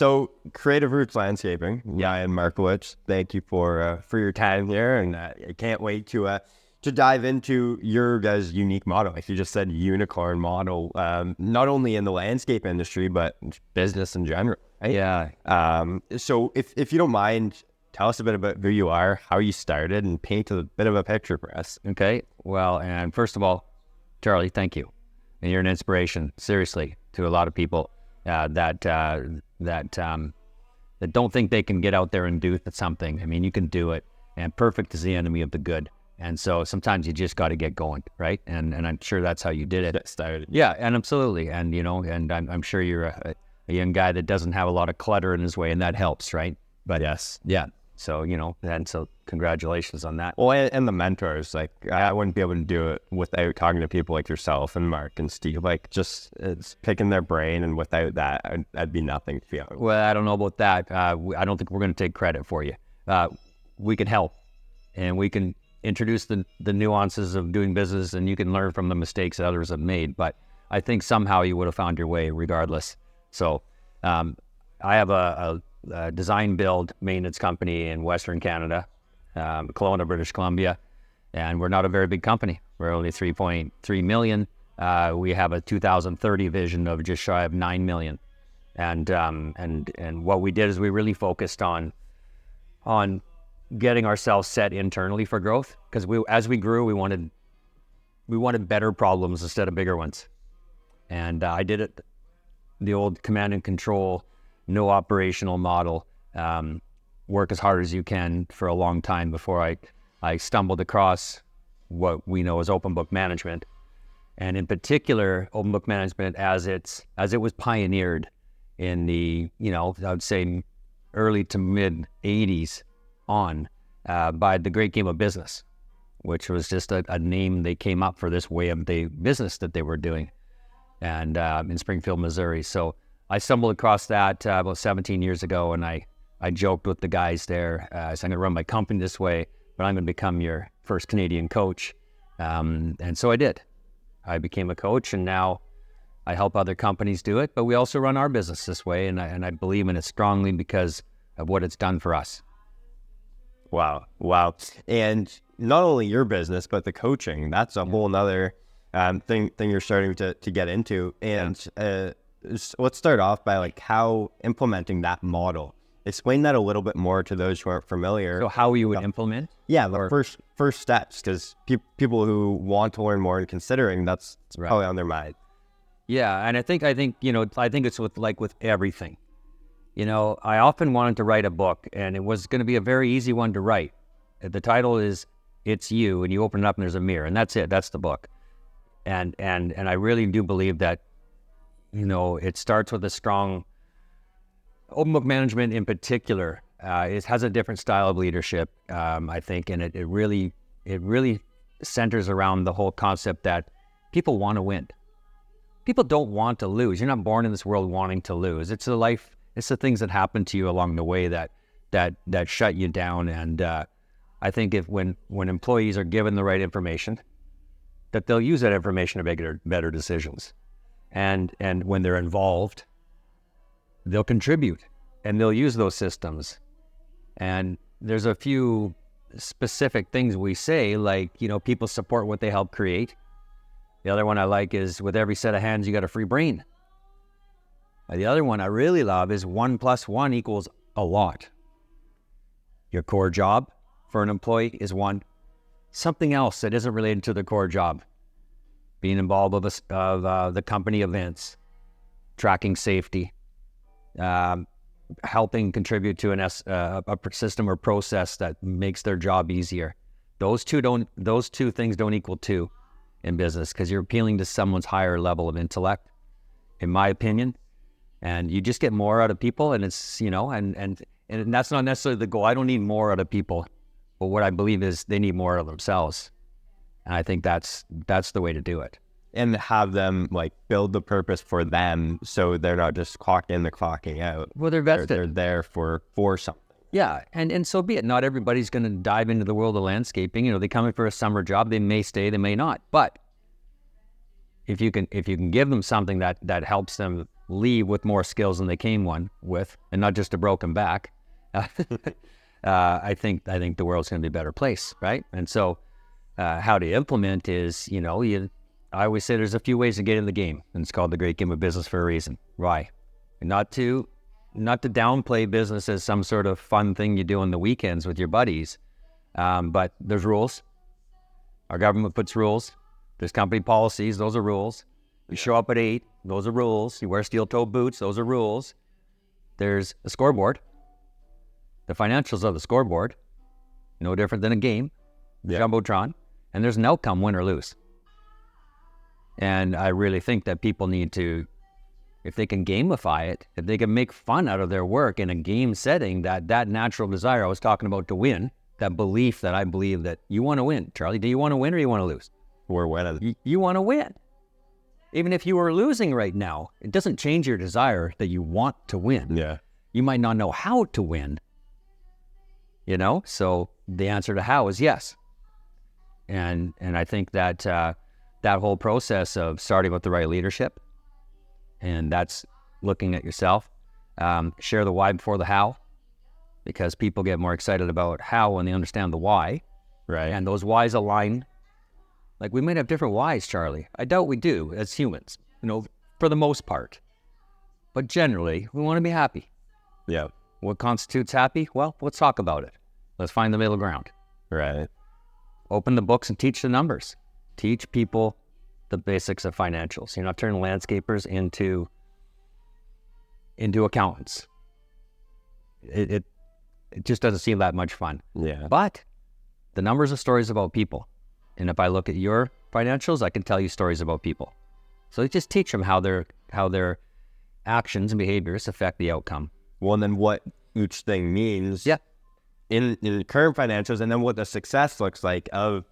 So Creative Roots Landscaping, Ryan Markewich, thank you for your time here, and I can't wait to dive into your guys' unique model. Like you just said, unicorn model, not only in the landscape industry but business in general. Right? Yeah. So if you don't mind, tell us a bit about who you are, how you started, and paint a bit of a picture for us. Okay. Well, and first of all, Charlie, thank you. And you're an inspiration, seriously, to a lot of people that don't think they can get out there and do something. I mean, you can do it, and perfect is the enemy of the good. And so sometimes you just got to get going, right? And I'm sure that's how you did it. Get started. Yeah, and absolutely. And and I'm sure you're a young guy that doesn't have a lot of clutter in his way, and that helps, right? But yes. Yeah. So, and so congratulations on that. Well, and the mentors, like I wouldn't be able to do it without talking to people like yourself and Mark and Steve, like just it's picking their brain, and without that, I'd be nothing to be honest. Well, I don't know about that. I don't think we're going to take credit for you. We can help, and we can introduce the nuances of doing business, and you can learn from the mistakes that others have made. But I think somehow you would have found your way regardless. So I have a design build maintenance company in Western Canada, Kelowna, British Columbia, and we're not a very big company. We're only 3.3 million. We have a 2030 vision of just shy of 9 million. And what we did is we really focused on getting ourselves set internally for growth, because as we grew, we wanted better problems instead of bigger ones. And I did it the old command and control, no operational model, work as hard as you can for a long time before I stumbled across what we know as open book management. And in particular, open book management as it was pioneered in the, I would say early to mid 80s on by the Great Game of Business, which was just a name they came up for this way of the business that they were doing, and in Springfield, Missouri. So I stumbled across that about 17 years ago, and I joked with the guys there, so I'm going to run my company this way, but I'm going to become your first Canadian coach. And so I did. I became a coach, and now I help other companies do it, but we also run our business this way, and I believe in it strongly because of what it's done for us. Wow. And not only your business, but the coaching, that's a whole nother thing you're starting to get into. And let's start off by like how implementing that model. Explain that a little bit more to those who aren't familiar. So how you would implement? Yeah, the first steps, because people who want to learn more and considering, that's right, probably on their mind. Yeah, and I think it's with everything. I often wanted to write a book, and it was going to be a very easy one to write. The title is "It's You," and you open it up and there's a mirror, and that's it. That's the book. And I really do believe that it starts with a strong open book management in particular. It has a different style of leadership, I think, and it really centers around the whole concept that people want to win. People don't want to lose. You're not born in this world wanting to lose. It's the life. It's the things that happen to you along the way that shut you down. And I think when employees are given the right information, that they'll use that information to make better decisions. And when they're involved, they'll contribute and they'll use those systems. And there's a few specific things we say, like, people support what they help create. The other one I like is, with every set of hands, you got a free brain. The other one I really love is 1 + 1 = a lot. Your core job for an employee is one. Something else that isn't related to the core job. Being involved with the company events, tracking safety, helping contribute to a system or process that makes their job easier. Those two things don't equal 2 in business, because you're appealing to someone's higher level of intellect, in my opinion. And you just get more out of people, and it's, and that's not necessarily the goal. I don't need more out of people, but what I believe is they need more out of themselves. And I think that's the way to do it. And have them like build the purpose for them, so they're not just clocking in, they're clocking out. Well, they're vested. They're there for something. Yeah, and so be it. Not everybody's going to dive into the world of landscaping. They come in for a summer job. They may stay, they may not. But if you can give them something that helps them leave with more skills than they came with, and not just a broken back, I think the world's going to be a better place, right? And so how to implement is, I always say there's a few ways to get in the game, and it's called the great game of business for a reason. Why? Not to downplay business as some sort of fun thing you do on the weekends with your buddies, but there's rules. Our government puts rules. There's company policies. Those are rules. You show up at 8. Those are rules. You wear steel-toed boots. Those are rules. There's a scoreboard. The financials of the scoreboard, no different than a game, Jumbotron, and there's an outcome, win or lose. And I really think that people need to, if they can gamify it, if they can make fun out of their work in a game setting, that natural desire I was talking about to win, that belief that I believe that you want to win. Charlie, do you want to win or you want to lose? We're winning. You want to win. Even if you were losing right now, it doesn't change your desire that you want to win. Yeah. You might not know how to win, so the answer to how is yes. And I think that that whole process of starting with the right leadership, and that's looking at yourself, share the why before the how, because people get more excited about how when they understand the why. Right. And those whys align. Like, we might have different whys, Charlie. I doubt we do as humans, for the most part. But generally, we want to be happy. Yeah. What constitutes happy? Well, let's talk about it. Let's find the middle ground. Right. Open the books and teach the numbers. Teach people the basics of financials. You're not turning landscapers into accountants. It just doesn't seem that much fun. Yeah. But the numbers are stories about people. And if I look at your financials, I can tell you stories about people. So just teach them how their actions and behaviors affect the outcome. Well, and then what each thing means. Yeah. In current financials, and then what the success looks like of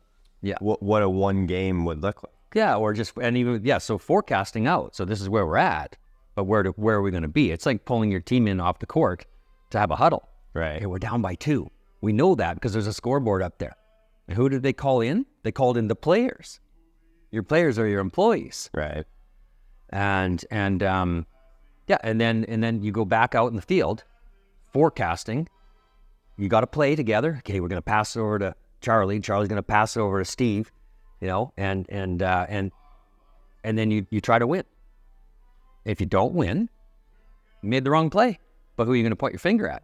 what a one game would look like. Yeah, so forecasting out. So this is where we're at, but where are we going to be? It's like pulling your team in off the court to have a huddle. Right. Hey, we're down by 2. We know that because there's a scoreboard up there. And who did they call in? They called in the players. Your players are your employees. Right. And then you go back out in the field, forecasting. You got to play together. Okay, we're going to pass it over to Charlie. Charlie's going to pass it over to Steve. And then you try to win. If you don't win, you made the wrong play. But who are you going to point your finger at?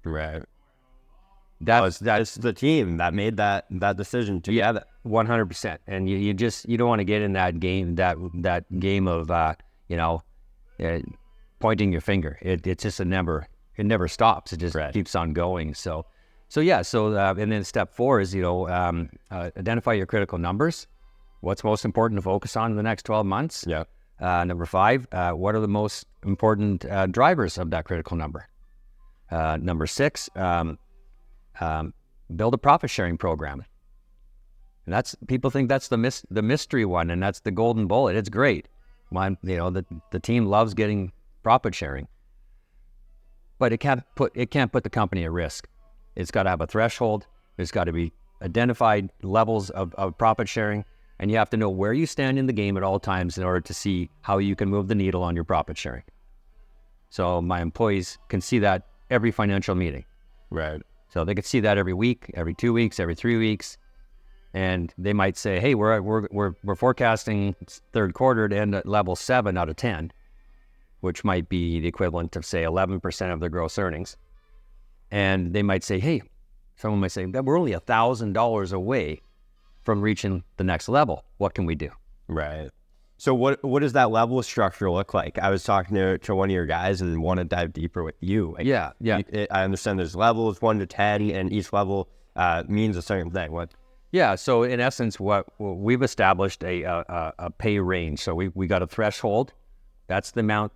Right. That's the team that made that decision to. Yeah, 100%. And you don't want to get in that game that game of pointing your finger. It's just it never stops. It just keeps on going. And then step 4 is identify your critical numbers. What's most important to focus on in the next 12 months? Yeah. Number 5, what are the most important drivers of that critical number? Number 6, build a profit sharing program. And people think that's the mystery one, and that's the golden bullet. It's great. The team loves getting profit sharing, but it can't put the company at risk. It's got to have a threshold. There's got to be identified levels of profit sharing, and you have to know where you stand in the game at all times in order to see how you can move the needle on your profit sharing. So my employees can see that every financial meeting. Right. So they could see that every week, every 2 weeks, every 3 weeks, and they might say, "Hey, we're forecasting third quarter to end at level 7 out of 10, which might be the equivalent of, say, 11% of their gross earnings." And they might say, "Hey," someone might say, "we're only $1,000 away from reaching the next level. What can we do?" Right. So what does that level structure look like? I was talking to one of your guys and want to dive deeper with you. Like, Yeah. I understand there's levels 1 to 10, and each level means a certain thing. What? Yeah. So in essence, what we've established a pay range. So we got a threshold. That's the amount.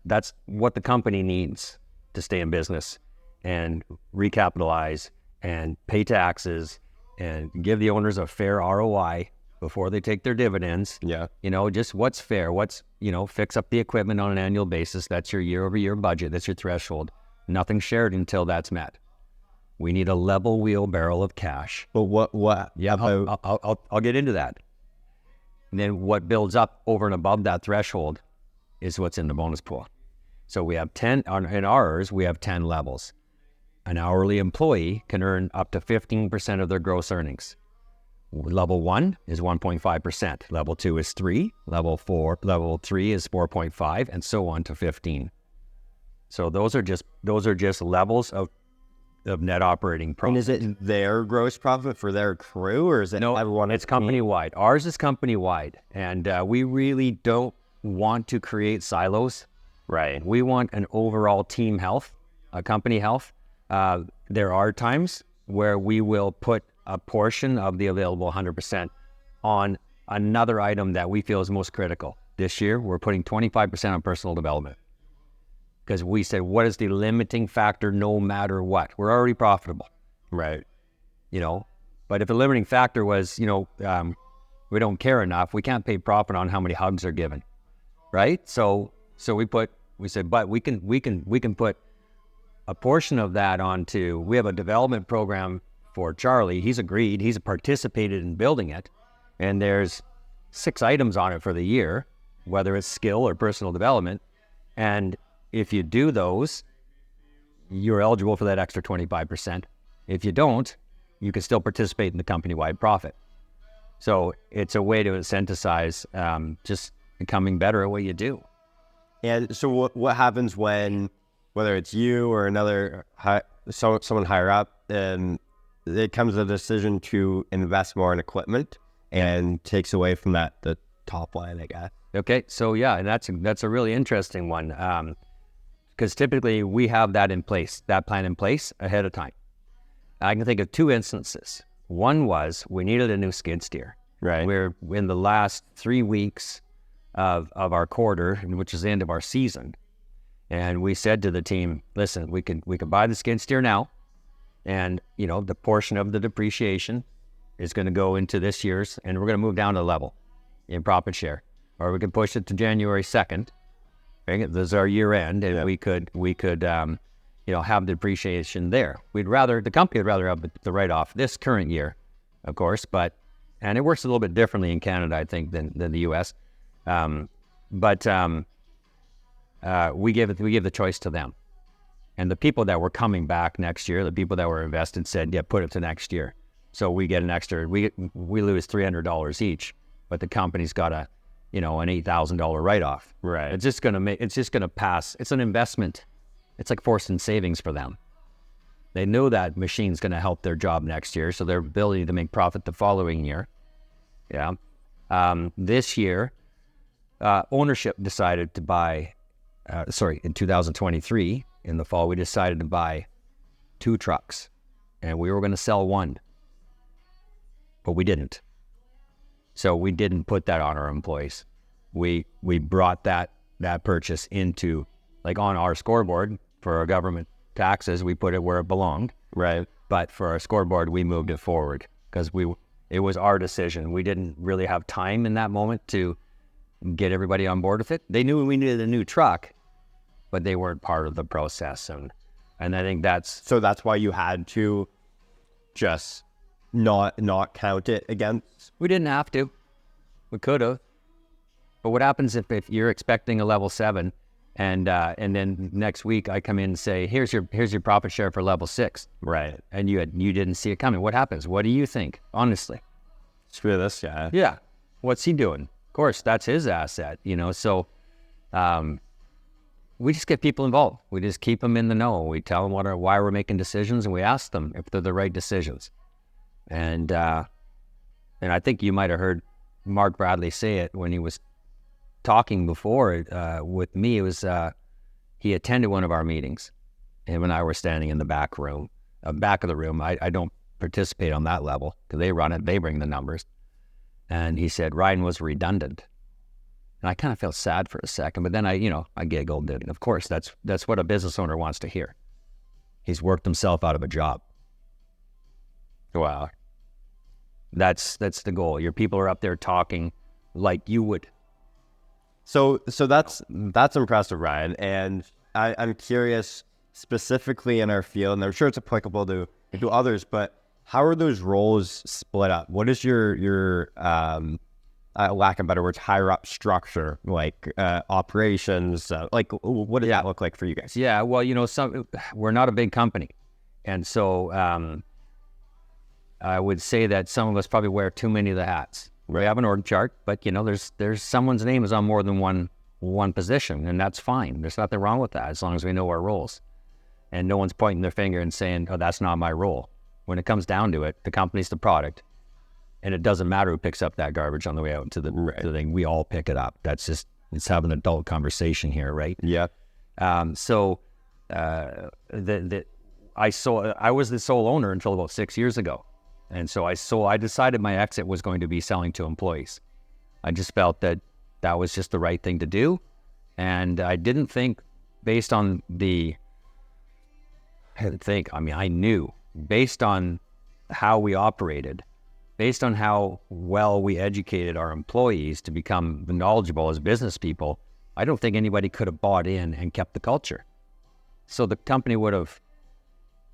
That's what the company needs to stay in business and recapitalize and pay taxes and give the owners a fair ROI before they take their dividends. Yeah. Just what's fair, fix up the equipment on an annual basis. That's your year-over-year budget. That's your threshold. Nothing shared until that's met. We need a level wheelbarrow of cash. But what? Yeah, I'll get into that. And then what builds up over and above that threshold is what's in the bonus pool. So we have 10, in ours, we have 10 levels. An hourly employee can earn up to 15% of their gross earnings. Level 1 is 1.5%. Level 2 is 3. Level 3 is 4.5, and so on to 15. So those are just levels of net operating profit. And is it their gross profit for their crew, or is it everyone? It's company-wide. Ours is company-wide, and we really don't want to create silos. Right. We want an overall team health, company health. There are times where we will put a portion of the available 100% on another item that we feel is most critical. This year, we're putting 25% on personal development. Because we said, what is the limiting factor no matter what? We're already profitable. Right. But if the limiting factor was, we don't care enough, we can't pay profit on how many hugs are given. Right? So we said, but we can put a portion of that onto, we have a development program for Charlie. He's agreed, he's participated in building it. And there's 6 items on it for the year, whether it's skill or personal development. And if you do those, you're eligible for that extra 25%. If you don't, you can still participate in the company-wide profit. So it's a way to incentivize just becoming better at what you do. And so what happens when, whether it's you or another someone higher up, and it comes to the decision to invest more in equipment and takes away from the top line, I guess? Okay, so yeah, and that's a really interesting one. Because typically we have that plan in place ahead of time. I can think of 2 instances. One was we needed a new skid steer. Right. We're in the last 3 weeks of our quarter, which is the end of our season. And we said to the team, listen, we could buy the skid steer now. And, the portion of the depreciation is going to go into this year's, and we're going to move down a level in profit share. Or we can push it to January 2nd. Right? This is our year end, and we could have the depreciation there. The company would rather have the write-off this current year, of course, and it works a little bit differently in Canada, I think, than the U.S. We give the choice to them. And the people that were coming back next year, the people that were invested said, yeah, put it to next year. So we get an extra, we lose $300 each, but the company's got an $8,000 write-off. Right. It's just gonna pass. It's an investment. It's like forcing savings for them. They know that machine's gonna help their job next year, so their ability to make profit the following year. Yeah. This year, ownership decided to buy, in 2023, in the fall, we decided to buy 2 trucks, and we were going to sell 1, but we didn't. So we didn't put that on our employees. We brought that purchase into, like, on our scoreboard for our government taxes. We put it where it belonged. Right. But for our scoreboard, we moved it forward because it was our decision. We didn't really have time in that moment to get everybody on board with it. They knew we needed a new truck, but they weren't part of the process. And I think that's why you had to just not count it against. We didn't have to. We could have. But what happens if you're expecting a level 7 and then next week I come in and say, here's your profit share for level 6. Right. And you didn't see it coming. What happens? What do you think? Honestly. Screw this guy. Yeah. What's he doing? Of course, that's his asset, so we just get people involved. We just keep them in the know. We tell them why we're making decisions, and we ask them if they're the right decisions. And I think you might have heard Mark Bradley say it when he was talking before with me. It was he attended one of our meetings, and when I were standing in the back of the room. I don't participate on that level because they run it, they bring the numbers. And he said Ryan was redundant. And I kind of felt sad for a second, but then I giggled. And of course, that's what a business owner wants to hear. He's worked himself out of a job. Wow. That's the goal. Your people are up there talking like you would. So that's impressive, Ryan. And I'm curious, specifically in our field, and I'm sure it's applicable to others, but how are those roles split up? What is your lack of better words, higher up structure, like operations? Like, what does that look like for you guys? Yeah, well, we're not a big company. And so I would say that some of us probably wear too many of the hats. We have an org chart, but there's someone's name is on more than one position, and that's fine. There's nothing wrong with that as long as we know our roles. And no one's pointing their finger and saying, oh, that's not my role. When it comes down to it, the company's the product, and it doesn't matter who picks up that garbage on the way out to the thing. We all pick it up. That's just, it's having an adult conversation here, right? Yeah. I was the sole owner until about 6 years ago. And so I decided my exit was going to be selling to employees. I just felt that was just the right thing to do. And I didn't think based on I knew based on how we operated, based on how well we educated our employees to become knowledgeable as business people, I don't think anybody could have bought in and kept the culture. So the company would have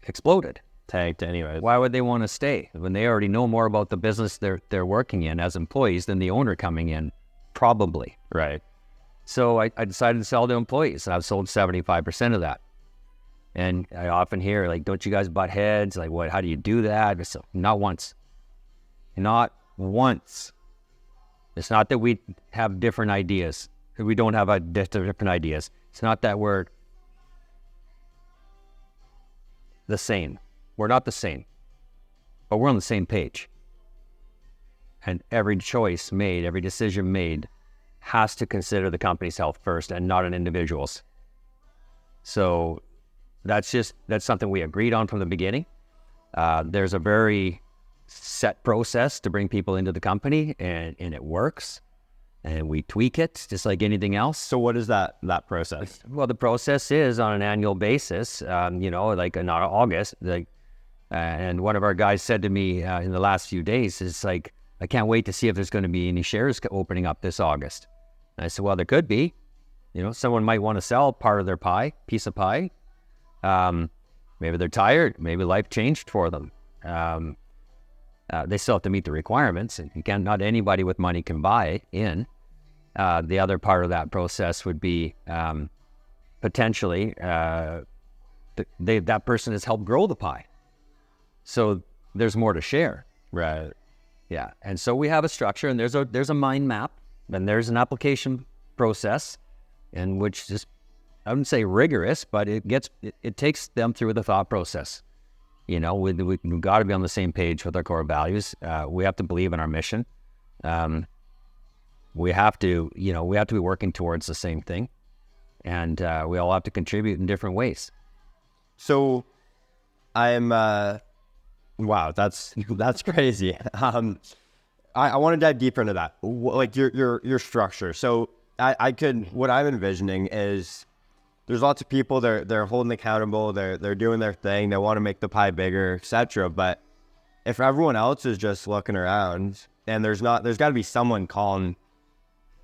exploded. Tanked anyway. Why would they want to stay when they already know more about the business they're working in as employees than the owner coming in? Probably. Right. So I decided to sell to employees, and I've sold 75% of that. And I often hear, like, don't you guys butt heads? Like, what? How do you do that? So, not once. Not once. It's not that we have different ideas. We don't have different ideas. It's not that we're the same. We're not the same. But we're on the same page. And every choice made, every decision made has to consider the company's health first and not an individual's. So that's something we agreed on from the beginning. There's a very set process to bring people into the company, and it works. And we tweak it just like anything else. So what is that process? Well, the process is on an annual basis, like in August. And one of our guys said to me in the last few days, it's like, I can't wait to see if there's going to be any shares opening up this August. And I said, well, there could be. Someone might want to sell part of their piece of pie. Maybe they're tired. Maybe life changed for them. They still have to meet the requirements. And not anybody with money can buy in. The other part of that process would be potentially that person has helped grow the pie. So there's more to share. Right. Yeah. And so we have a structure, and there's a mind map, and there's an application process, in which just, I wouldn't say rigorous, but it takes them through the thought process. We've got to be on the same page with our core values. We have to believe in our mission. We have to be working towards the same thing, and we all have to contribute in different ways. So I'm, wow, that's crazy. I want to dive deeper into that, like your structure. So what I'm envisioning is there's lots of people, they're holding accountable, they're doing their thing, they want to make the pie bigger, etc. But if everyone else is just looking around, and there's got to be someone calling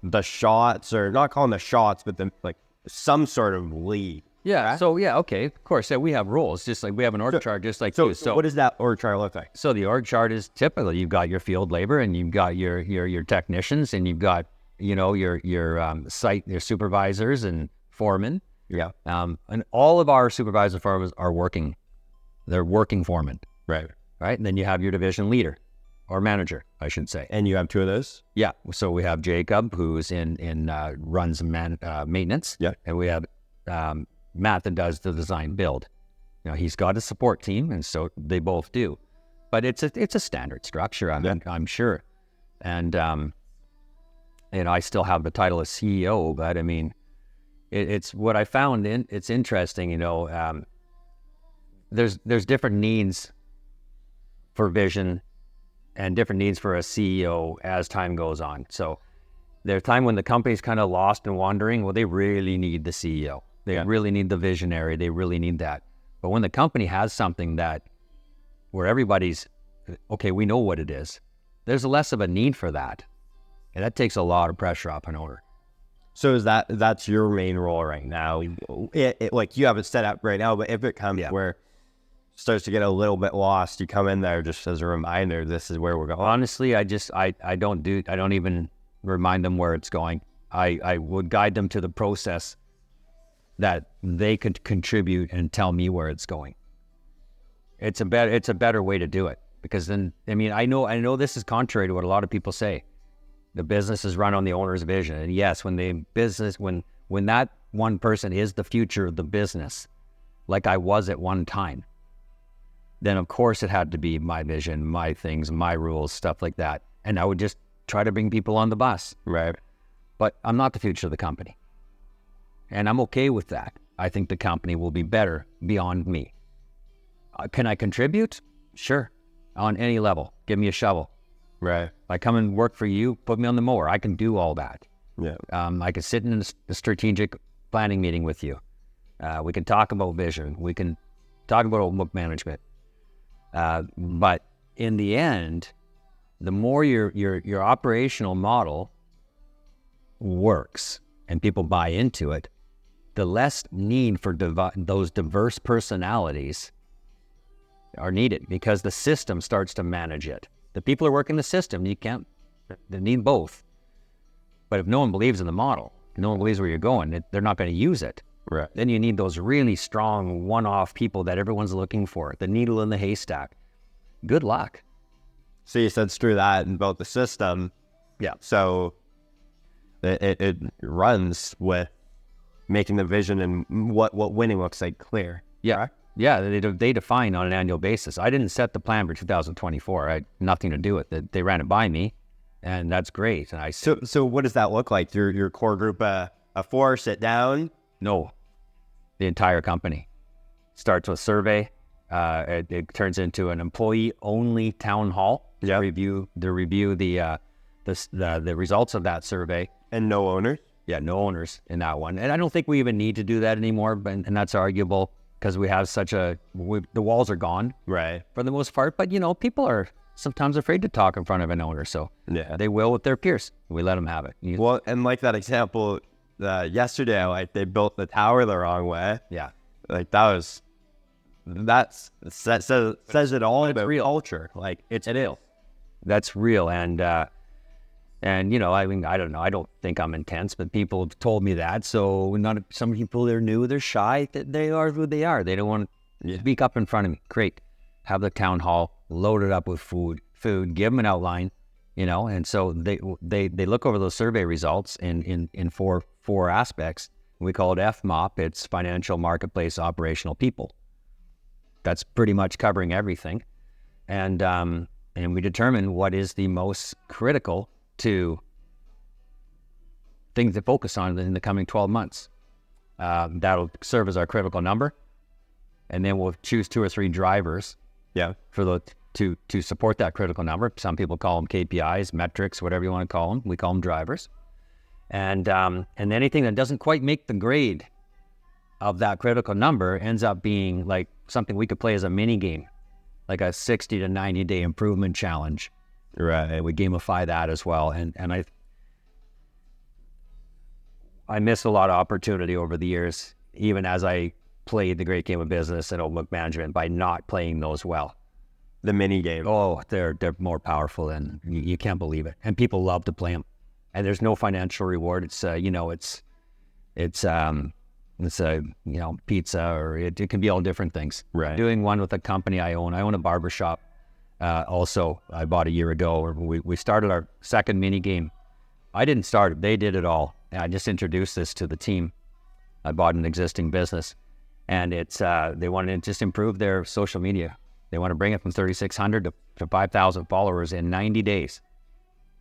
the shots, or not calling the shots, but like some sort of lead. Yeah. Right? So yeah, okay. Of course, we have roles, just like we have an org chart, just like you. So what does that org chart look like? So the org chart is typically, you've got your field labor, and you've got your technicians, and you've got your site, your supervisors and foremen. Yeah. And all of our supervisor foremen are working. They're working foremen. Right. Right. And then you have your division leader, or manager, I should say. And you have two of those? Yeah. So we have Jacob, who's runs maintenance. Yeah. And we have Matt, that does the design build. He's got a support team, and so they both do. But it's a standard structure, I'm sure. And I still have the title of CEO, but I mean, it's what I found it's interesting. There's different needs for vision and different needs for a CEO as time goes on. So there's time when the company's kind of lost and wandering. Well, they really need the CEO. They really need the visionary. They really need that. But when the company has something where everybody's, okay, we know what it is, there's less of a need for that. And that takes a lot of pressure off an owner. So that's your main role right now? Like, you have it set up right now, but if it comes where it starts to get a little bit lost, you come in there just as a reminder, this is where we're going. Honestly, I don't even remind them where it's going. I would guide them to the process that they could contribute and tell me where it's going. It's a better way to do it, because then, I mean, I know this is contrary to what a lot of people say. The business is run on the owner's vision. And yes, when that one person is the future of the business, like I was at one time, then of course it had to be my vision, my things, my rules, stuff like that. And I would just try to bring people on the bus. Right. But I'm not the future of the company. And I'm okay with that. I think the company will be better beyond me. Can I contribute? Sure. On any level. Give me a shovel. Right. If I come and work for you, put me on the mower. I can do all that. Yeah. I can sit in a strategic planning meeting with you. We can talk about vision. We can talk about book management. But in the end, the more your operational model works and people buy into it, the less need for those diverse personalities are needed, because the system starts to manage it. The people who work in the system, they need both. But if no one believes in the model, no one believes where you're going, they're not going to use it. Right. Then you need those really strong one-off people that everyone's looking for, the needle in the haystack. Good luck. So you said through that and about the system. Yeah. So it runs with making the vision and what winning looks like clear. Yeah. Correct? Yeah, they define on an annual basis. I didn't set the plan for 2024. I had nothing to do with it. They ran it by me, and that's great. And So what does that look like? Your core group of 4 sit down? No, the entire company. Starts with survey. It turns into an employee-only town hall to review the results of that survey. And no owners? Yeah, no owners in that one. And I don't think we even need to do that anymore, and that's arguable, because we have the walls are gone, right, for the most part. But, people are sometimes afraid to talk in front of an owner, so they will with their peers. We let them have it. Well, and like that example yesterday, like they built the tower the wrong way. Yeah. Like that says it all about real culture. Like it is. That's real. And I mean, I don't know. I don't think I'm intense, but people have told me that. So some people, they're new, they're shy. They are who they are. They don't want to speak up in front of me. Great. Have the town hall, load it up with food, give them an outline, and so they look over those survey results in four aspects. We call it FMOP. It's financial, marketplace, operational, people. That's pretty much covering everything. And we determine what is the most critical to things to focus on in the coming 12 months. That'll serve as our critical number. And then we'll choose 2 or 3 drivers for to support that critical number. Some people call them KPIs, metrics, whatever you want to call them. We call them drivers. And anything that doesn't quite make the grade of that critical number ends up being like something we could play as a mini game, like a 60 to 90 day improvement challenge. Right. We gamify that as well. And I missed a lot of opportunity over the years, even as I played the great game of business and old book management, by not playing those well. The mini game. Oh, they're more powerful than you can't believe it. And people love to play them. And there's no financial reward. It's pizza, or it can be all different things. Right. Doing one with a company I own a barbershop. Also, I bought a year ago. We started our second mini game. I didn't start it. They did it all. I just introduced this to the team. I bought an existing business, and it's they wanted to just improve their social media. They want to bring it from 3,600 to 5,000 followers in 90 days.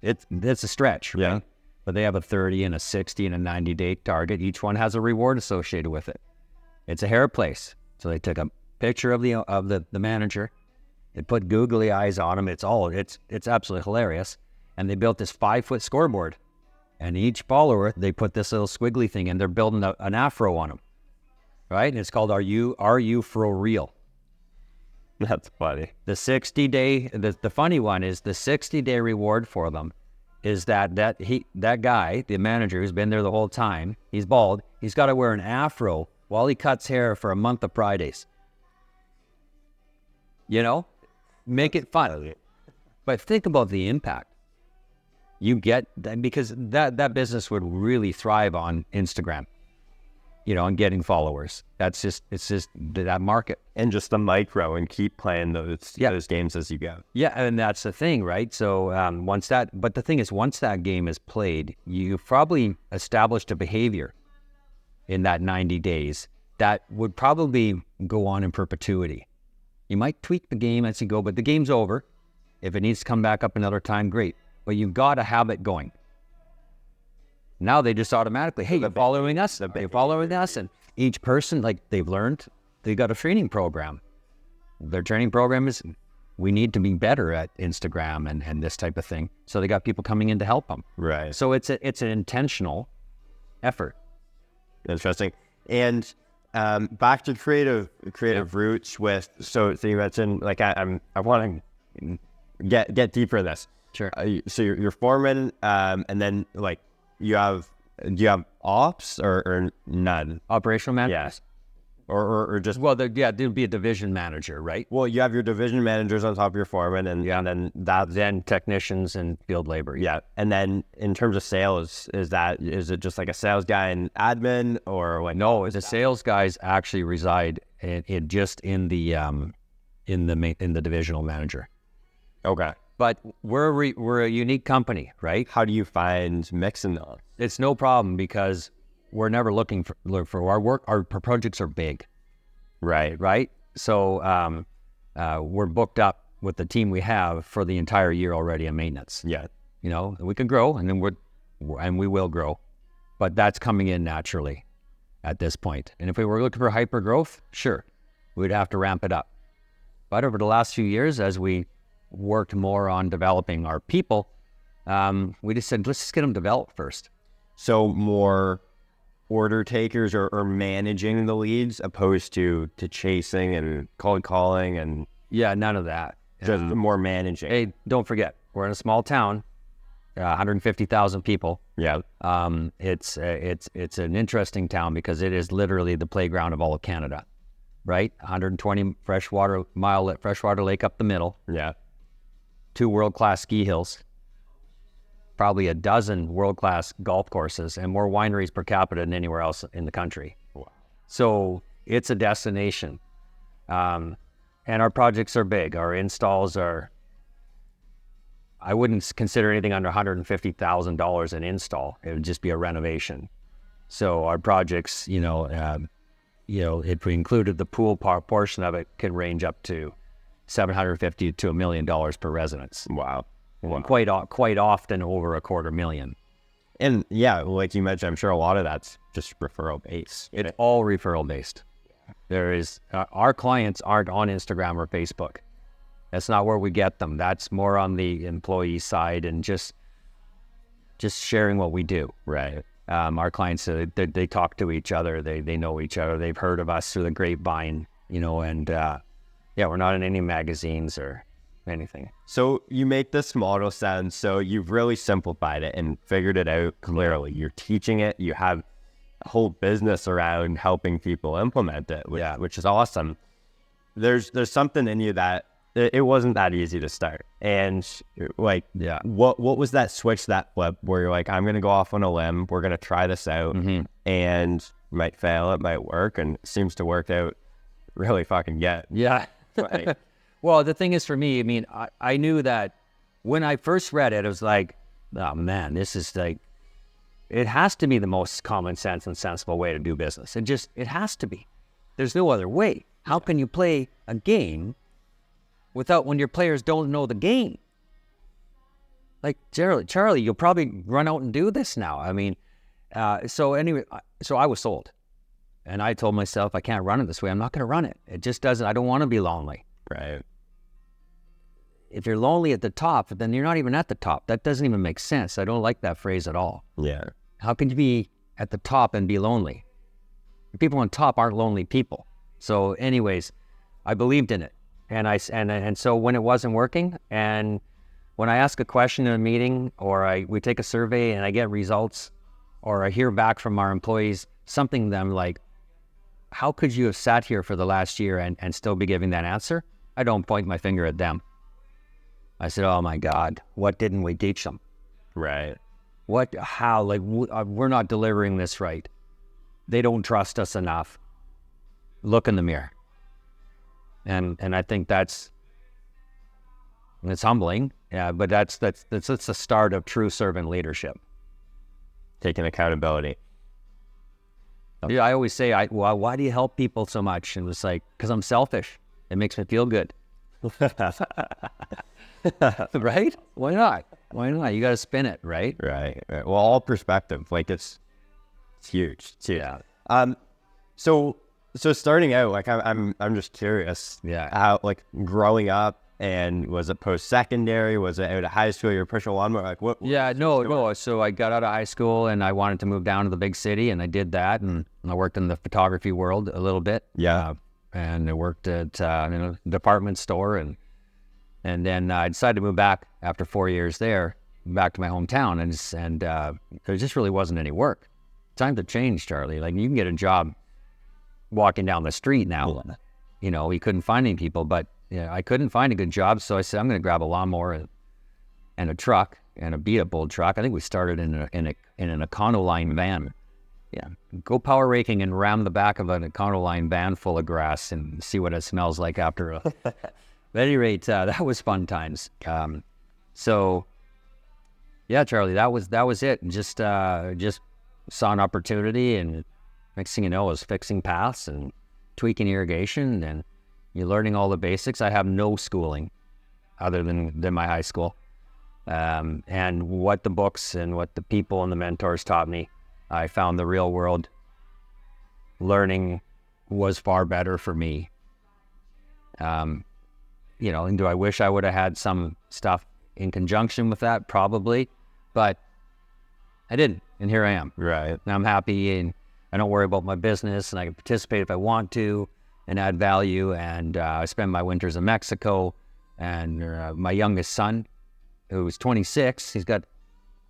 It's a stretch, right? Yeah. But they have a 30 and a 60 and a 90-day target. Each one has a reward associated with it. It's a hair place. So they took a picture of the manager. They put googly eyes on him. It's absolutely hilarious. And they built this 5-foot scoreboard. And each follower, they put this little squiggly thing in. They're building an afro on him, right? And it's called Are You For Real? That's funny. The 60-day, the funny one is the 60-day reward for them is that guy, the manager who's been there the whole time, he's bald, he's got to wear an afro while he cuts hair for a month of Fridays. Make it fun. But think about the impact. you get that, because that business would really thrive on Instagram, on getting followers. It's just that market. And just the micro, and keep playing those games as you go. Yeah, and that's the thing, right? So but the thing is, once that game is played, you've probably established a behavior in that 90 days that would probably go on in perpetuity. You might tweak the game as you go, but the game's over. If it needs to come back up another time, great. But you've got to have it going. Now they just automatically, hey, you're following us, they're following us, and each person, like, they've learned, they got a training program. Their training program is, we need to be better at Instagram and this type of thing. So they got people coming in to help them. Right. So it's an intentional effort. Interesting. And back to creative roots with, so you mentioned, like, I want to get deeper in this. Sure. So you're foreman, and then, like, do you have ops or none? Operational managers? Yes. Or just... Well, there'd be a division manager, right? Well, you have your division managers on top of your foreman, and then technicians and field labor. Yeah. And then in terms of sales, is it just like a sales guy and admin, or like... No, the sales guys actually reside in the divisional manager. Okay. But we're a unique company, right? How do you find mixing those? It's no problem, because we're never looking for our work. Our projects are big, right? So we're booked up with the team we have for the entire year already in maintenance. Yeah, we can grow, and then we will grow, but that's coming in naturally at this point. And if we were looking for hyper growth, sure, we'd have to ramp it up. But over the last few years, as we worked more on developing our people, we just said, let's just get them developed first. So more order takers or managing the leads, opposed to chasing and cold calling and... Yeah, none of that. Just more managing. Hey, don't forget, we're in a small town, 150,000 people. Yeah. It's an interesting town, because it is literally the playground of all of Canada, right? 120 freshwater lake up the middle. Yeah. 2 world-class ski hills, probably a dozen world-class golf courses, and more wineries per capita than anywhere else in the country. Wow. So it's a destination. And our projects are big. Our installs are, I wouldn't consider anything under $150,000 an install. It would just be a renovation. So our projects, if we included the pool portion of it, can range up to $750,000 to $1 million per residence. Wow. And quite often over $250,000. And yeah, like you mentioned, I'm sure a lot of that's just referral based. It's all referral based. There is our clients aren't on Instagram or Facebook. That's not where we get them. That's more on the employee side, and just sharing what we do. Right. Our clients, they talk to each other. They know each other. They've heard of us through the grapevine, and we're not in any magazines or anything. So you make this model sound, so you've really simplified it and figured it out clearly. You're teaching it. You have a whole business around helping people implement it, which is awesome. There's something in you that it wasn't that easy to start. And what was that switch, that flip, where you're like, I'm going to go off on a limb. We're going to try this out, and it might fail, it might work, and it seems to work out really fucking good. Yeah. Right. Well, the thing is, for me, I mean, I knew that when I first read it, it was like, oh man, this is like, it has to be the most common sense and sensible way to do business. It has to be. There's no other way. How can you play a game when your players don't know the game? Like, Charlie, you'll probably run out and do this now. I mean, so I was sold. And I told myself, I can't run it this way. I'm not going to run it. It just doesn't. I don't want to be lonely. Right. If you're lonely at the top, then you're not even at the top. That doesn't even make sense. I don't like that phrase at all. Yeah. How can you be at the top and be lonely? The people on top aren't lonely people. So anyways, I believed in it. And so when it wasn't working, and when I ask a question in a meeting, or we take a survey and I get results, or I hear back from our employees, something them like, how could you have sat here for the last year and still be giving that answer? I don't point my finger at them. I said, oh my God, what didn't we teach them? Right. How, like, we're not delivering this right. They don't trust us enough. Look in the mirror. And I think it's humbling. Yeah, but that's the start of true servant leadership. Taking accountability. Yeah, I always say, why do you help people so much? And it's like, because I'm selfish. It makes me feel good. Right? Why not? Why not? You got to spin it, right? Right. Well, all perspective, like it's huge. It's huge. Yeah. So starting out, like I'm just curious. Yeah. How, like, growing up, and was it post-secondary? Was it out of high school? You're pushing one more, like what? Yeah, no. So I got out of high school and I wanted to move down to the big city, and I did that, and I worked in the photography world a little bit. Yeah. And I worked at in a department store, and then I decided to move back after 4 years there, back to my hometown, and there just really wasn't any work. Time to change, Charlie. Like, you can get a job walking down the street now. You know, we couldn't find any people, but I couldn't find a good job, so I said, I'm going to grab a lawnmower and a truck, and a beat-up old truck. I think we started in an Econoline van. Yeah, go power raking and ram the back of an Econoline van full of grass and see what it smells like after a... At any rate, that was fun times. So, yeah, Charlie, that was it. And just saw an opportunity, and next thing you know, I was fixing paths and tweaking irrigation, and you're learning all the basics. I have no schooling other than my high school. And what the books and what the people and the mentors taught me, I found the real world learning was far better for me. And do I wish I would have had some stuff in conjunction with that? Probably, but I didn't, and here I am. Right. And I'm happy, and I don't worry about my business, and I can participate if I want to and add value. And I spend my winters in Mexico, and my youngest son, who's 26, he's got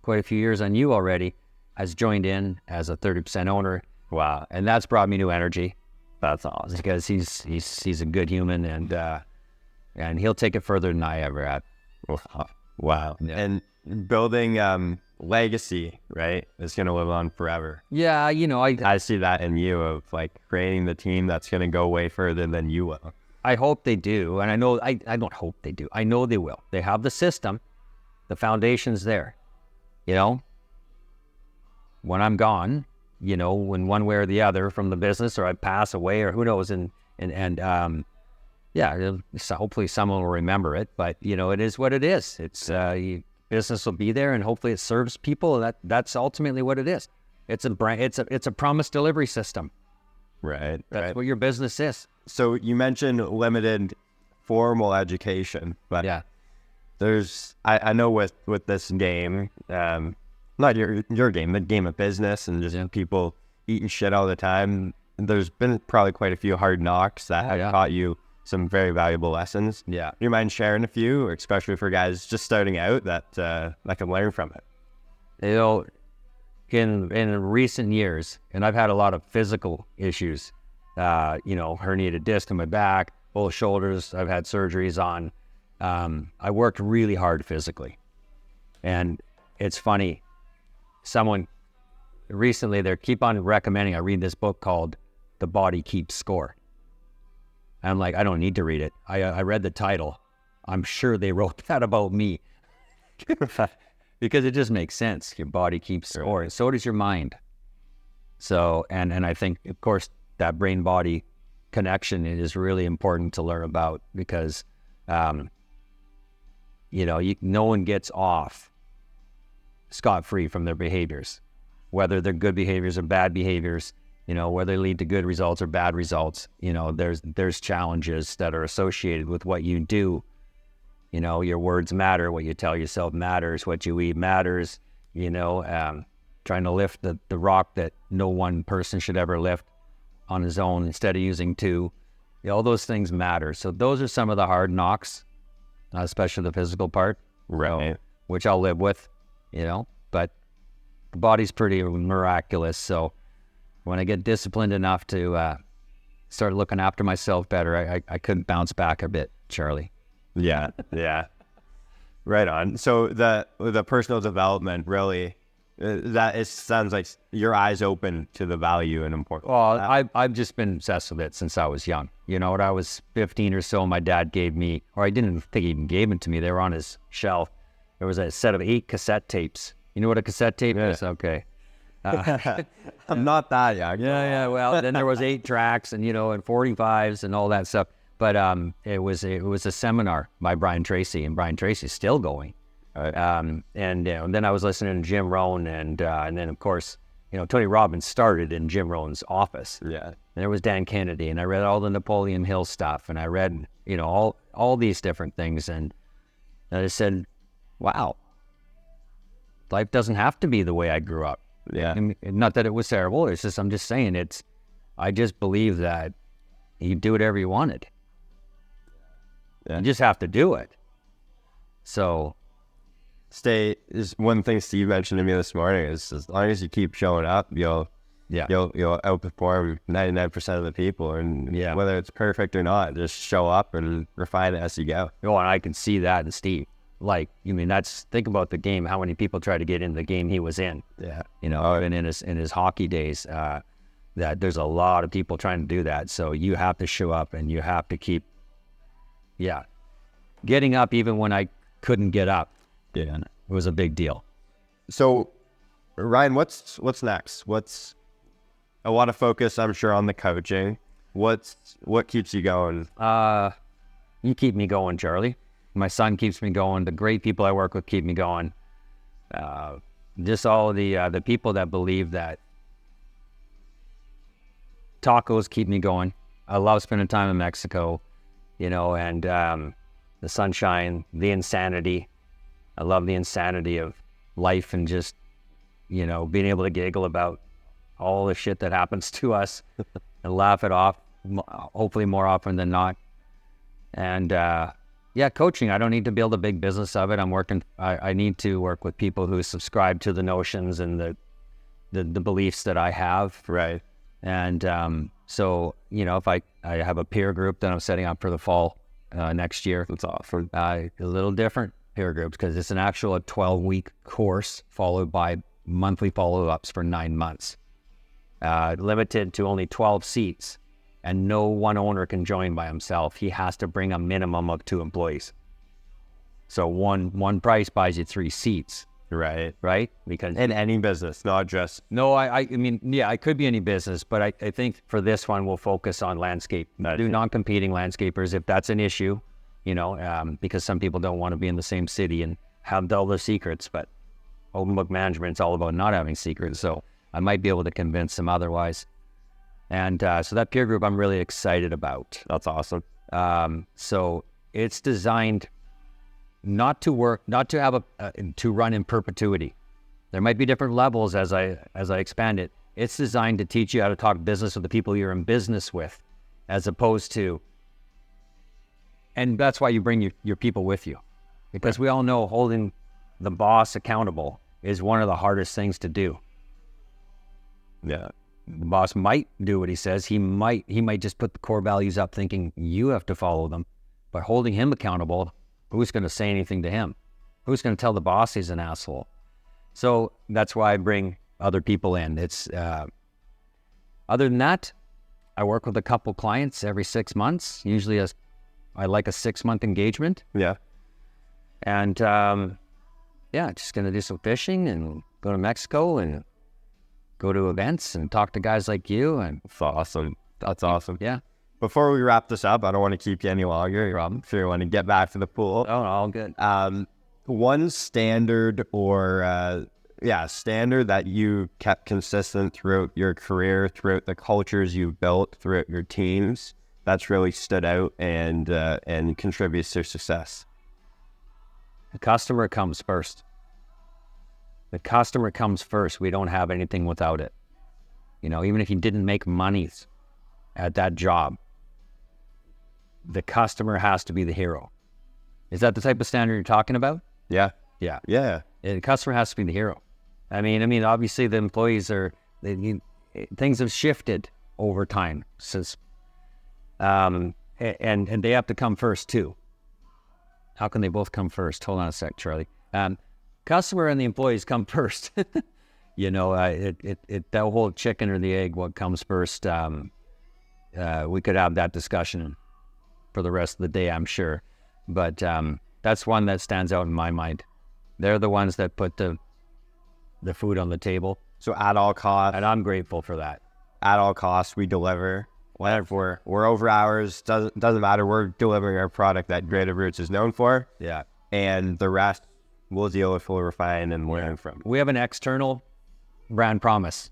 quite a few years on you already, has joined in as a 30% owner. Wow. And that's brought me new energy. That's awesome. Because he's a good human, and he'll take it further than I ever had. Wow. Yeah. And building legacy, right? It's going to live on forever. Yeah, I see that in you, of like creating the team that's going to go way further than you will. I hope they do. And I know, I don't hope they do. I know they will. They have the system. The foundation's there. When I'm gone, when one way or the other from the business, or I pass away, or who knows, so hopefully someone will remember it. But it is what it is. It's business will be there, and hopefully it serves people. And that's ultimately what it is. It's a promise delivery system. Right. That's what your business is. So you mentioned limited formal education, but yeah, there's I know with this game, not your game, the game of business, and just people eating shit all the time. There's been probably quite a few hard knocks that have taught you some very valuable lessons. Yeah. Do you mind sharing a few, or especially for guys just starting out that can learn from it? In recent years, and I've had a lot of physical issues, herniated disc in my back, both shoulders, I've had surgeries on. I worked really hard physically. And it's funny, someone recently, they keep on recommending I read this book called The Body Keeps Score. And I'm like, I don't need to read it. I read the title. I'm sure they wrote that about me. Because it just makes sense. Your body keeps score, and so does your mind. So, and I think, of course, that brain-body connection is really important to learn about, because, no one gets off scot-free from their behaviors, whether they're good behaviors or bad behaviors, whether they lead to good results or bad results. There's challenges that are associated with what you do. Your words matter, what you tell yourself matters, what you eat matters, trying to lift the rock that no one person should ever lift on his own instead of using two. All those things matter. So those are some of the hard knocks, especially the physical part, right? Which I'll live with, but the body's pretty miraculous. So when I get disciplined enough to start looking after myself better, I could bounce back a bit, Charlie. Yeah. Right on. So the personal development really, that it sounds like your eyes open to the value and importance. Well, I've just been obsessed with it since I was young. You know, when I was 15 or so, my dad gave me, or I didn't think he even gave it to me. They were on his shelf. There was a set of 8 cassette tapes. You know what a cassette tape is? Okay. I'm not that young. Yeah. Well, then there was 8 tracks and, and 45s and all that stuff. But it was a seminar by Brian Tracy, and Brian Tracy's still going. Right. And then I was listening to Jim Rohn, and then of course, Tony Robbins started in Jim Rohn's office. Yeah. And there was Dan Kennedy, and I read all the Napoleon Hill stuff, and I read, all these different things, and I just said, wow, life doesn't have to be the way I grew up. Yeah. I mean, not that it was terrible. It's just, I'm just saying I just believe that you do whatever you wanted. Yeah. You just have to do it. So is one thing Steve mentioned to me this morning is, as long as you keep showing up, you'll outperform 99% of the people. And whether it's perfect or not, just show up and refine it as you go. and I can see that in Steve. Think about the game, how many people try to get in the game he was in. Yeah. Even in his hockey days, that there's a lot of people trying to do that. So you have to show up, and you have to keep getting up even when I couldn't get up. Yeah. It was a big deal. So Ryan, what's next? What's a lot of focus, I'm sure, on the coaching. What keeps you going? You keep me going, Charlie. My son keeps me going. The great people I work with keep me going. Just all the people that believe that tacos keep me going. I love spending time in Mexico, and the sunshine, the insanity. I love the insanity of life, and just, being able to giggle about all the shit that happens to us and laugh it off, hopefully more often than not. And coaching, I don't need to build a big business of it. I need to work with people who subscribe to the notions and the beliefs that I have. Right. And so, if I have a peer group that I'm setting up for the fall next year. That's awesome. A little different peer groups, because it's an actual 12-week course followed by monthly follow-ups for 9 months. Limited to only 12 seats, and no one owner can join by himself. He has to bring a minimum of 2 employees. So one price buys you 3 seats. Right? Because in any business, not just... No, I mean, I could be any business, but I think for this one, we'll focus on landscape. Do non-competing landscapers if that's an issue, because some people don't want to be in the same city and have all their secrets, but open book management's all about not having secrets, so I might be able to convince them otherwise. And so that peer group I'm really excited about. That's awesome. So it's designed not to run in perpetuity. There might be different levels as I expand it. It's designed to teach you how to talk business with the people you're in business with, as opposed to, and that's why you bring your people with you, because we all know holding the boss accountable is one of the hardest things to do. Yeah. The boss might do what he says. He might just put the core values up thinking you have to follow them, but holding him accountable, who's going to say anything to him? Who's going to tell the boss he's an asshole? So that's why I bring other people in. It's other than that, I work with a couple clients every 6 months. Usually I like a 6-month engagement. Yeah. And just going to do some fishing and go to Mexico and go to events and talk to guys like you. And that's awesome. That's awesome. Yeah. Before we wrap this up, I don't want to keep you any longer. I'm sure you want to get back to the pool. Oh, all good. One standard or standard that you kept consistent throughout your career, throughout the cultures you've built, throughout your teams, that's really stood out and contributes to success. The customer comes first. The customer comes first. We don't have anything without it. Even if you didn't make money at that job, the customer has to be the hero. Is that the type of standard you're talking about? Yeah. Yeah. Yeah. The customer has to be the hero. I mean, obviously the employees things have shifted over time since, and they have to come first too. How can they both come first? Hold on a sec, Charlie. Customer and the employees come first. You know, that whole chicken or the egg, what comes first? We could have that discussion for the rest of the day, I'm sure. But that's one that stands out in my mind. They're the ones that put the food on the table. So at all costs, and I'm grateful for that. At all costs, we deliver. Whenever we're over hours, doesn't matter. We're delivering our product that Creative Roots is known for. Yeah. And the rest we'll deal with, we'll refine and learn from. We have an external brand promise.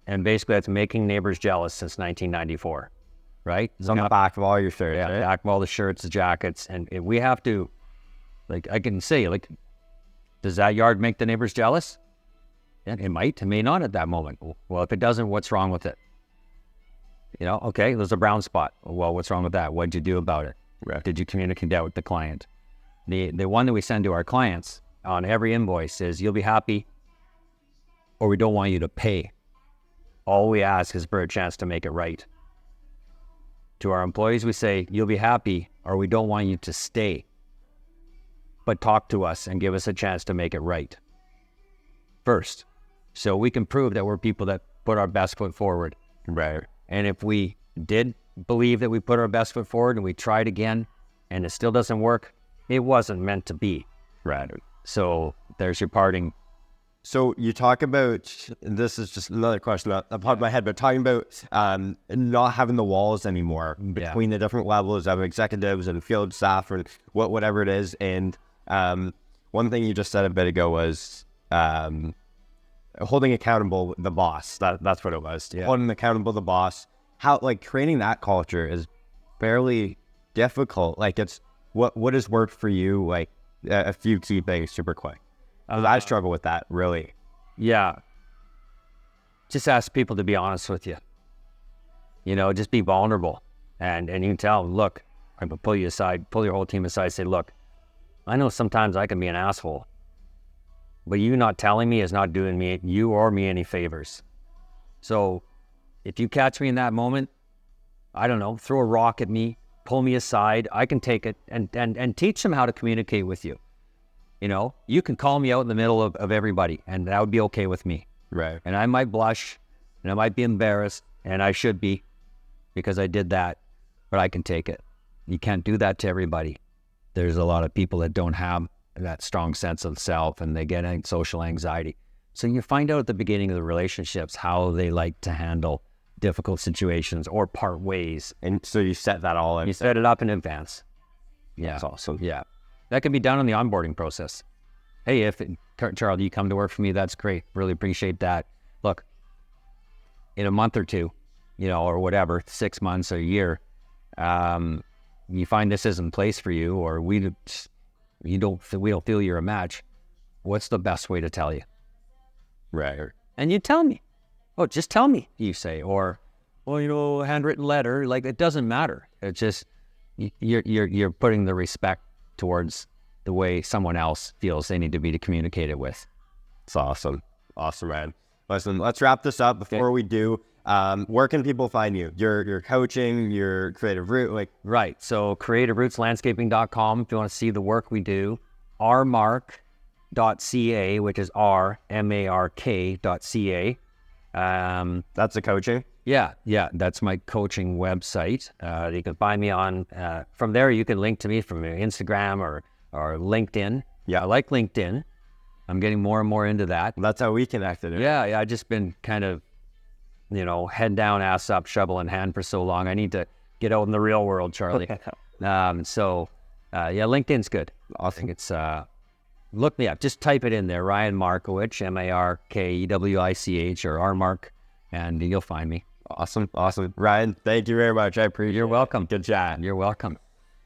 And basically that's making neighbors jealous since 1994. Right? It's on the back of all your shirts. Yeah, right? back of all the shirts, the jackets. And we have to, like, I can say, like, does that yard make the neighbors jealous? Yeah, it might, it may not at that moment. Well, if it doesn't, what's wrong with it? You know, okay, there's a brown spot. Well, what's wrong with that? What'd you do about it? Right. Did you communicate that with the client? The one that we send to our clients on every invoice is, you'll be happy, or we don't want you to pay. All we ask is for a chance to make it right. To our employees, we say, you'll be happy, or we don't want you to stay, but talk to us and give us a chance to make it right first. So we can prove that we're people that put our best foot forward. Right. And if we did believe that we put our best foot forward and we tried again and it still doesn't work, it wasn't meant to be. Right. So there's your parting. So you talk about, this is just another question that popped in my head, but talking about not having the walls anymore between the different levels of executives and field staff or whatever it is. And one thing you just said a bit ago was holding accountable the boss. That's what it was. Yeah. Holding accountable the boss. How, like, creating that culture is fairly difficult. Like, it's what has worked for you? Like, a few key things super quick. I struggle with that, really. Yeah. Just ask people to be honest with you. You know, just be vulnerable. And you can tell them, look, I'm going to pull you aside, pull your whole team aside, say, look, I know sometimes I can be an asshole, but you not telling me is not doing you or me any favors. So if you catch me in that moment, I don't know, throw a rock at me, pull me aside, I can take it and teach them how to communicate with you. You know, you can call me out in the middle of everybody, and that would be okay with me. Right. And I might blush, and I might be embarrassed, and I should be, because I did that, but I can take it. You can't do that to everybody. There's a lot of people that don't have that strong sense of self, and they get social anxiety. So you find out at the beginning of the relationships how they like to handle difficult situations or part ways. And so you set that all in. You set it up in advance. Yeah. That's awesome. Yeah. That can be done in the onboarding process. Hey, Charlie, you come to work for me, that's great. Really appreciate that. Look, in a month or two, you know, or whatever, 6 months or a year, you find this isn't place for you, or we don't feel you're a match. What's the best way to tell you? Right. And you tell me. Oh, just tell me, you say. Or, well, you know, handwritten letter. Like, it doesn't matter. It's just you're putting the respect towards the way someone else feels they need to be communicated with. It's awesome. Awesome, man. Listen, let's wrap this up. Before we do, where can people find you? Your coaching, your Creative Root, like. Right. So creativerootslandscaping.com if you want to see the work we do. rmark.ca, which is rmark.ca. That's the coaching? Yeah. That's my coaching website. You can find me on, from there you can link to me from Instagram or LinkedIn. Yeah, I like LinkedIn. I'm getting more and more into that. That's how we connected. Yeah, I've just been kind of, you know, head down, ass up, shovel in hand for so long. I need to get out in the real world, Charlie. LinkedIn's good. I think it's, look me up. Just type it in there, Ryan Markewich, Markewich, or rmark, and you'll find me. Awesome. Ryan, thank you very much. I appreciate it. You're welcome. Good chat. You're welcome.